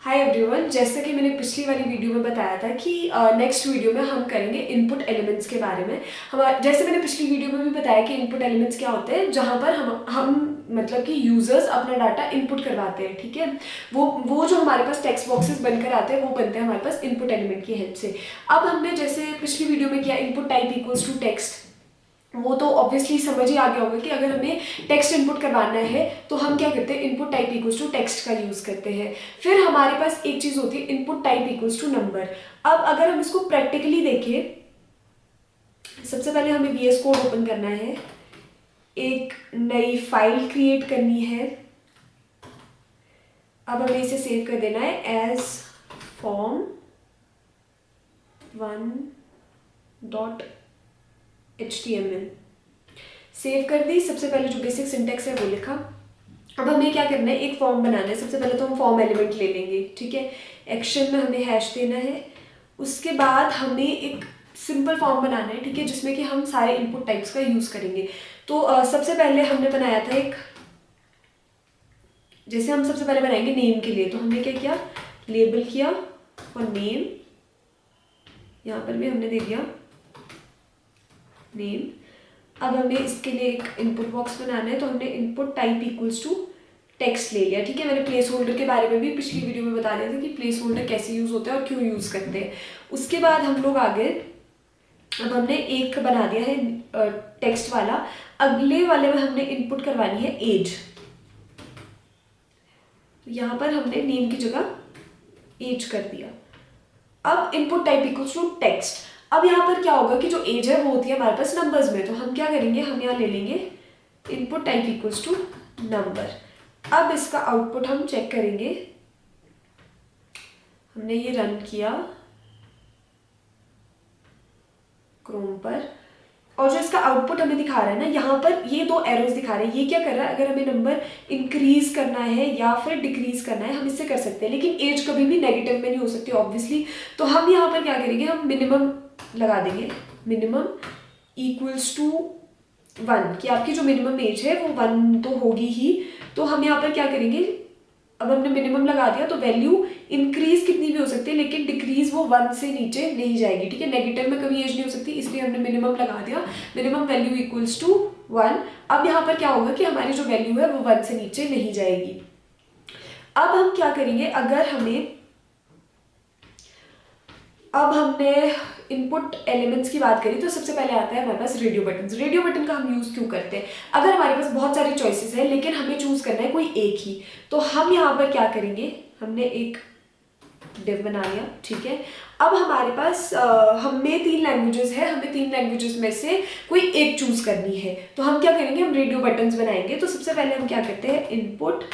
Hi everyone, जैसा कि मैंने पिछली वाली वीडियो में बताया था कि नेक्स्ट वीडियो में हम करेंगे इनपुट एलिमेंट्स के बारे में। हम जैसे मैंने पिछली वीडियो में भी बताया कि इनपुट एलिमेंट्स क्या होते हैं, जहाँ पर हम मतलब कि यूजर्स अपना डाटा इनपुट करवाते हैं। ठीक है, वो जो हमारे पास टेक्स्ट बॉक्सेस बनकर आते हैं वो बनते हैं हमारे पास इनपुट एलिमेंट की हेल्प से। अब हमने जैसे पिछली वीडियो में किया input type equals to text, वो तो ऑब्वियसली समझ ही आ गया होगा कि अगर हमें टेक्स्ट इनपुट करवाना है तो हम क्या करते हैं, input type equals to text का यूज़ करते हैं। फिर हमारे पास एक चीज़ होती है input type equals to number. अब अगर हम इसको प्रैक्टिकली देखें, सबसे पहले हमें VS कोड ओपन करना है, एक नई फाइल क्रिएट करनी है। अब हमें इसे सेव कर देना है एज फॉर्म 1.html। सेव कर दी। सबसे पहले जो बेसिक सिंटेक्स है वो लिखा। अब हमें क्या करना है, एक फॉर्म बनाना है। सबसे पहले तो हम फॉर्म एलिमेंट ले लेंगे। ठीक है, एक्शन में हमें हैश देना है। उसके बाद हमें एक सिंपल फॉर्म बनाना है, ठीक है, जिसमें कि हम सारे इनपुट टाइप्स का यूज़ करेंगे। तो सबसे पहले हमने बनाया था एक, जैसे हम सबसे पहले बनाएंगे नेम के लिए, तो हमने क्या किया, लेबल किया और नेम, यहाँ पर भी हमने दे दिया नेम। अब हमें इसके लिए एक इनपुट बॉक्स बनाना है, तो हमने input type equals to text ले लिया। ठीक है, मैंने प्लेस होल्डर के बारे में भी पिछली वीडियो में बता दिया था कि प्लेस होल्डर कैसे यूज़ होता है और क्यों यूज़ करते हैं। उसके बाद हम लोग आगे, अब हमने एक बना दिया है टेक्स्ट वाला। अगले वाले में हमने इनपुट करवानी है एज। तो यहाँ पर हमने नेम की जगह एज कर दिया। अब input type equals to text. अब यहाँ पर क्या होगा कि जो एज है वो होती है हमारे पास नंबर्स में, तो हम क्या करेंगे, हम यहाँ ले लेंगे input type equals to number. अब इसका आउटपुट हम चेक करेंगे। हमने ये रन किया क्रोम पर, और जो इसका आउटपुट हमें दिखा रहा है ना, यहाँ पर ये दो एरोज दिखा रहे हैं। ये क्या कर रहा है, अगर हमें नंबर इंक्रीज करना है या फिर डिक्रीज करना है हम इससे कर सकते हैं, लेकिन एज कभी भी नेगेटिव में नहीं हो सकती ऑब्वियसली। तो हम यहाँ पर क्या करेंगे, हम मिनिमम लगा देंगे, मिनिमम इक्वल्स टू 1, कि आपकी जो मिनिमम एज है वो 1 तो होगी ही। तो हम यहाँ पर क्या करेंगे, अब हमने मिनिमम लगा दिया, तो वैल्यू इंक्रीज कितनी भी हो सकती है, लेकिन डिक्रीज वो 1 से नीचे नहीं जाएगी। ठीक है, नेगेटिव में कभी एज नहीं हो सकती, इसलिए हमने मिनिमम लगा दिया, मिनिमम वैल्यू इक्वल्स टू 1। अब यहाँ पर क्या होगा कि हमारी जो वैल्यू है वो 1 से नीचे नहीं जाएगी। अब हम क्या करेंगे, अगर हमें, अब हमने इनपुट एलिमेंट्स की बात करी, तो सबसे पहले आता है हमारे पास रेडियो बटन। रेडियो बटन का हम यूज़ क्यों करते हैं, अगर हमारे पास बहुत सारी चॉइसेस है लेकिन हमें चूज करना है कोई एक ही, तो हम यहाँ पर क्या करेंगे, हमने एक डिव बना लिया। ठीक है, अब हमारे पास हमें 3 लैंग्वेजेस है, हमें 3 लैंग्वेजेस में से कोई एक चूज करनी है, तो हम क्या करेंगे, हम रेडियो बटन्स बनाएंगे। तो सबसे पहले हम क्या करते हैं, input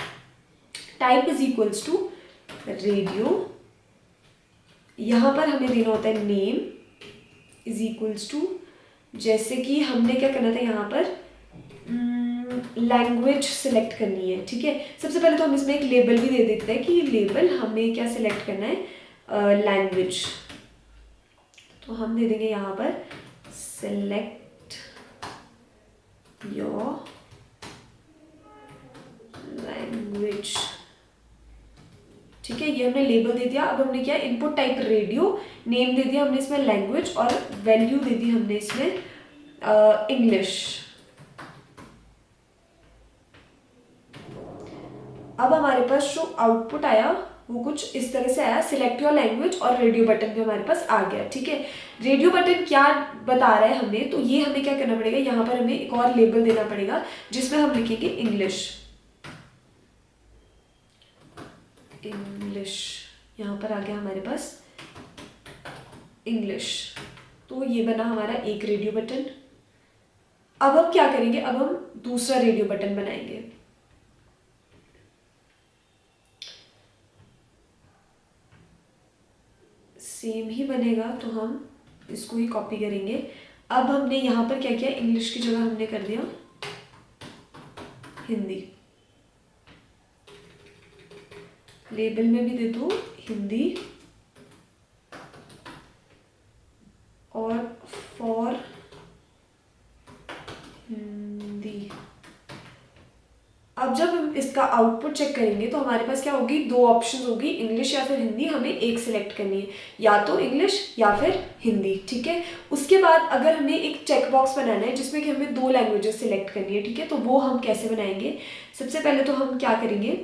type is equals to radio, यहाँ पर हमें देना होता है नेम इज इक्वल्स टू, जैसे कि हमने क्या करना था, यहाँ पर लैंग्वेज सिलेक्ट करनी है। ठीक है, सबसे पहले तो हम इसमें एक लेबल भी दे देते हैं कि लेबल हमें क्या सिलेक्ट करना है, लैंग्वेज। तो हम दे देंगे यहाँ पर सिलेक्ट योर लैंग्वेज। ठीक है, ये हमने लेबल दे दिया। अब हमने क्या, इनपुट टाइप रेडियो, नेम दे दिया हमने इसमें लैंग्वेज, और वैल्यू दे दी हमने इसमें इंग्लिश। अब हमारे पास जो आउटपुट आया वो कुछ इस तरह से आया, सिलेक्ट योर लैंग्वेज, और रेडियो बटन भी हमारे पास आ गया। ठीक है, रेडियो बटन क्या बता रहा है हमें, तो ये हमें क्या करना पड़ेगा, यहाँ पर हमें एक और लेबल देना पड़ेगा जिसमें हम लिखेंगे इंग्लिश। इंग्लिश यहाँ पर आ गया हमारे पास इंग्लिश। तो ये बना हमारा एक रेडियो बटन। अब हम क्या करेंगे, अब हम दूसरा रेडियो बटन बनाएंगे। सेम ही बनेगा, तो हम इसको ही कॉपी करेंगे। अब हमने यहाँ पर क्या किया, इंग्लिश की जगह हमने कर दिया हिंदी, लेबल में भी दे दो हिंदी, और फॉर हिंदी। अब जब हम इसका इसका आउटपुट चेक करेंगे तो हमारे पास क्या होगी, दो ऑप्शन होगी, इंग्लिश या फिर हिंदी। हमें एक सिलेक्ट करनी है, या तो इंग्लिश या फिर हिंदी, ठीक है। उसके बाद अगर हमें एक चेक बॉक्स बनाना है जिसमें कि हमें 2 लैंग्वेजेस सिलेक्ट करनी है, ठीक है, तो वो हम कैसे बनाएंगे। सबसे पहले तो हम क्या करेंगे,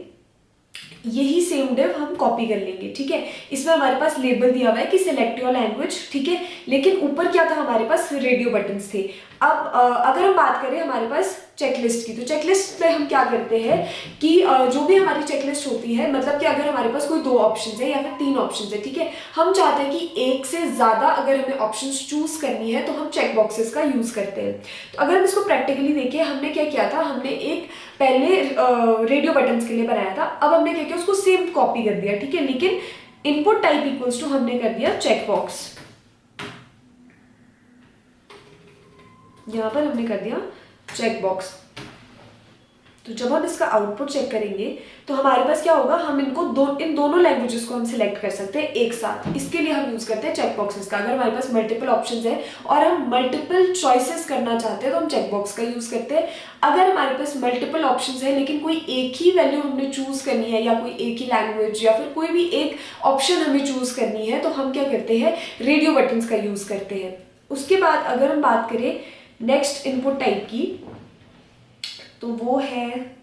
यही सेम डिव हम कॉपी कर लेंगे, ठीक है। इसमें हमारे पास लेबल दिया हुआ है कि सिलेक्ट योर लैंग्वेज, ठीक है, लेकिन ऊपर क्या था, हमारे पास रेडियो बटन्स थे। अब अगर हम बात करें हमारे पास चेकलिस्ट की, तो चेकलिस्ट में हम क्या करते हैं कि जो भी हमारी चेकलिस्ट होती है, मतलब कि अगर हमारे पास कोई 2 ऑप्शन है या फिर 3 ऑप्शन है, ठीक है, हम चाहते हैं कि एक से ज़्यादा अगर हमें ऑप्शन चूज करनी है तो हम चेक बॉक्सेस का यूज़ करते हैं। तो अगर हम इसको प्रैक्टिकली देखें, हमने क्या किया था, हमने एक पहले रेडियो बटन्स के लिए बनाया था, अब हमने क्या किया, उसको सेम कॉपी कर दिया, ठीक है, लेकिन इनपुट टाइप इक्वल्स टू हमने कर दिया चेक बॉक्स। यहाँ पर हमने कर दिया चेक बॉक्स। तो जब हम इसका आउटपुट चेक करेंगे तो हमारे पास क्या होगा, हम इन दोनों लैंग्वेजेस को हम सिलेक्ट कर सकते हैं एक साथ। इसके लिए हम यूज़ करते हैं चेक बॉक्सेस का। अगर हमारे पास मल्टीपल ऑप्शंस है और हम मल्टीपल चॉइसेस करना चाहते हैं तो हम चेक बॉक्स का यूज़ करते हैं। अगर हमारे पास मल्टीपल ऑप्शंस है लेकिन कोई एक ही वैल्यू हमने चूज़ करनी है, या कोई एक ही लैंग्वेज या फिर कोई भी एक ऑप्शन हमें चूज़ करनी है, तो हम क्या करते हैं, रेडियो बटन्स का यूज़ करते हैं। उसके बाद अगर हम बात करें नेक्स्ट इनपुट टाइप की, तो वो है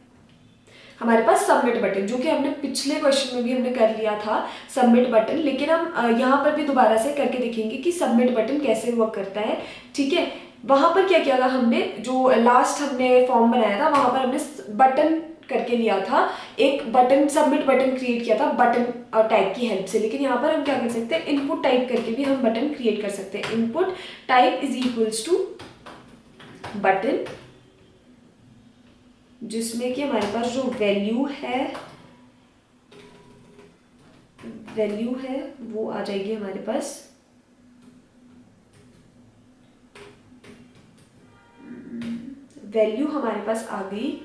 हमारे पास सबमिट बटन, जो कि हमने पिछले क्वेश्चन में भी हमने कर लिया था सबमिट बटन, लेकिन हम यहाँ पर भी दोबारा से करके देखेंगे कि सबमिट बटन कैसे वर्क करता है, ठीक है। वहाँ पर क्या किया था हमने, जो लास्ट हमने फॉर्म बनाया था वहाँ पर हमने बटन करके लिया था, एक बटन सबमिट बटन क्रिएट किया था बटन टाइप की हेल्प से। लेकिन यहाँ पर हम क्या कर सकते हैं, इनपुट टाइप करके भी हम बटन क्रिएट कर सकते हैं। Input type is equals to button, जिसमें कि हमारे पास जो वैल्यू है वो आ जाएगी हमारे पास वैल्यू हमारे पास आ गई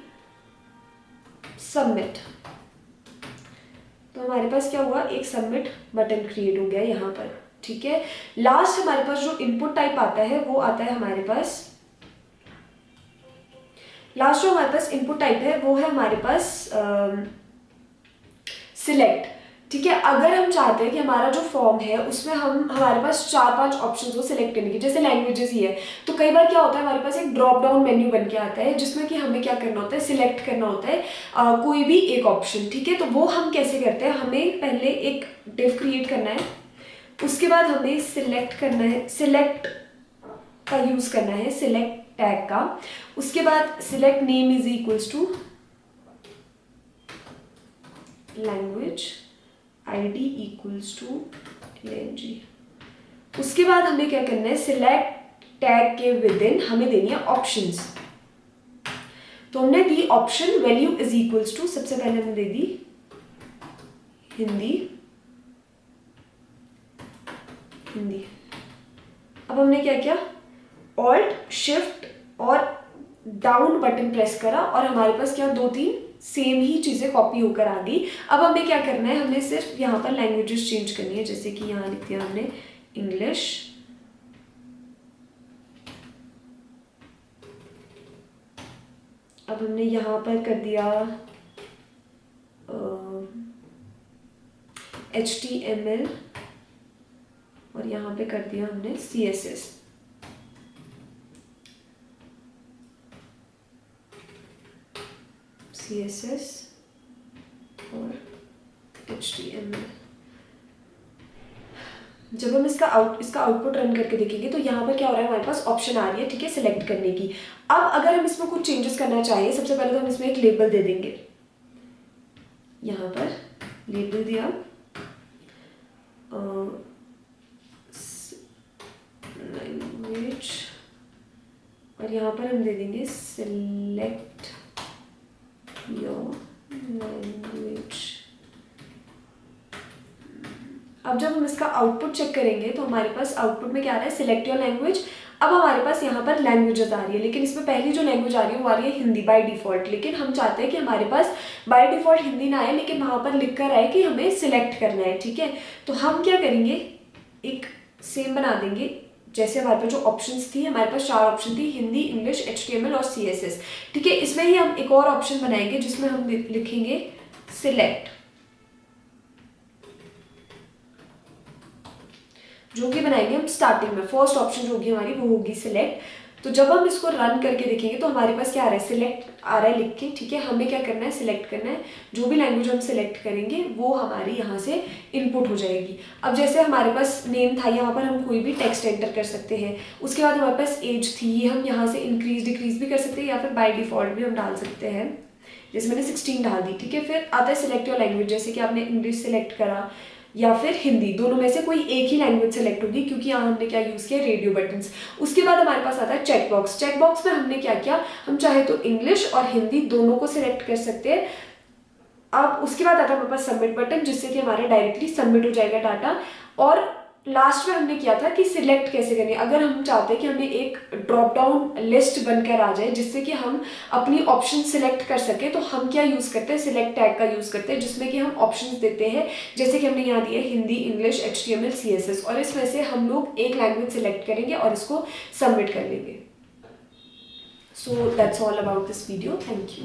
सबमिट। तो हमारे पास क्या हुआ, एक सबमिट बटन क्रिएट हो गया यहाँ पर, ठीक है। लास्ट हमारे पास जो इनपुट टाइप आता है वो आता है हमारे पास, लास्ट जो हमारे पास इनपुट टाइप है वो है हमारे पास सिलेक्ट, ठीक है। अगर हम चाहते हैं कि हमारा जो फॉर्म है उसमें हमारे पास 4-5 ऑप्शंस हो सिलेक्ट करने की, जैसे लैंग्वेजेस ही है, तो कई बार क्या होता है, हमारे पास एक ड्रॉप डाउन मेन्यू बन के आता है जिसमें कि हमें क्या करना होता है, सिलेक्ट करना होता है कोई भी एक ऑप्शन, ठीक है। तो वो हम कैसे करते हैं, हमें पहले एक डिव क्रिएट करना है, उसके बाद हमें सिलेक्ट करना है, सिलेक्ट का यूज़ करना है, सिलेक्ट टैग का। उसके बाद select name is equals to language ID equals to lng। उसके बाद हमें क्या करना है, सिलेक्ट टैग के विद इन हमें देनी है ऑप्शंस। तो हमने दी option value is equals to, सबसे पहले हमने दे दी हिंदी। अब हमने क्या किया, ऑल्ट शिफ्ट और डाउन बटन प्रेस करा और हमारे पास क्या 2-3 सेम ही चीज़ें कॉपी होकर आ गई। अब हमें क्या करना है, हमने सिर्फ यहाँ पर लैंग्वेजेस चेंज करनी है, जैसे कि यहाँ लिख दिया हमने इंग्लिश, अब हमने यहाँ पर कर दिया HTML और यहाँ पे कर दिया हमने CSS। और HTML। जब हम इसका आउटपुट रन करके देखेंगे तो यहाँ पर क्या हो रहा है, हमारे पास ऑप्शन आ रही है, ठीक है, सिलेक्ट करने की। अब अगर हम इसमें कुछ चेंजेस करना चाहिए, सबसे पहले तो हम इसमें एक लेबल दे देंगे, यहाँ पर लेबल दिया लैंग्वेज और यहाँ पर हम दे देंगे सिलेक्ट योर लैंग्वेज। अब जब हम इसका आउटपुट चेक करेंगे तो हमारे पास आउटपुट में क्या आ रहा है, सिलेक्ट योर लैंग्वेज। अब हमारे पास यहाँ पर लैंग्वेजेस आ रही है, लेकिन इसमें पहली जो लैंग्वेज आ रही है वो आ रही है हिंदी बाय डिफॉल्ट। लेकिन हम चाहते हैं कि हमारे पास बाय डिफॉल्ट हिंदी ना आए, लेकिन वहाँ पर लिख कर आए कि हमें सिलेक्ट करना है, ठीक है। तो हम क्या करेंगे, एक सेम बना देंगे जैसे हमारे पास जो ऑप्शंस थी, हमारे पास 4 ऑप्शन थी, हिंदी, इंग्लिश, HTML और CSS। ठीक है, इसमें ही हम एक और ऑप्शन बनाएंगे जिसमें हम लिखेंगे सिलेक्ट, जो कि बनाएंगे हम स्टार्टिंग में। फर्स्ट ऑप्शन जो होगी हमारी वो होगी सिलेक्ट। तो जब हम इसको रन करके देखेंगे तो हमारे पास क्या आ रहा है, सिलेक्ट आ रहा है लिख के। ठीक है, हमें क्या करना है, सिलेक्ट करना है। जो भी लैंग्वेज हम सिलेक्ट करेंगे वो हमारी यहाँ से इनपुट हो जाएगी। अब जैसे हमारे पास नेम था, यहाँ पर हम कोई भी टेक्स्ट एंटर कर सकते हैं। उसके बाद हमारे पास एज थी, ये हम यहाँ से इंक्रीज डिक्रीज भी कर सकते हैं या फिर बाय डिफॉल्ट भी हम डाल सकते हैं। जैसे मैंने 16 डाल दी। ठीक है, फिर आता है सिलेक्ट योर लैंग्वेज, जैसे कि आपने इंग्लिश सेलेक्ट करा या फिर हिंदी, दोनों में से कोई एक ही लैंग्वेज सेलेक्ट होगी क्योंकि यहाँ हमने क्या यूज़ किया, रेडियो बटन्स। उसके बाद हमारे पास आता है चेक बॉक्स। चेक बॉक्स में हमने क्या किया, हम चाहे तो इंग्लिश और हिंदी दोनों को सिलेक्ट कर सकते हैं। अब उसके बाद आता है हमारे पास सबमिट बटन, जिससे कि हमारा डायरेक्टली सबमिट हो जाएगा डाटा। और लास्ट में हमने किया था कि सिलेक्ट कैसे करनी है। अगर हम चाहते हैं कि हमें एक ड्रॉप डाउन लिस्ट बनकर आ जाए जिससे कि हम अपनी ऑप्शन सिलेक्ट कर सके, तो हम क्या यूज़ करते हैं, सिलेक्ट टैग का यूज़ करते हैं, जिसमें कि हम ऑप्शंस देते हैं। जैसे कि हमने यहाँ दिया है हिंदी, इंग्लिश, HTML, CSS, और इसमें से हम लोग एक लैंग्वेज सिलेक्ट करेंगे और इसको सबमिट कर लेंगे। So that's all about this video. Thank you.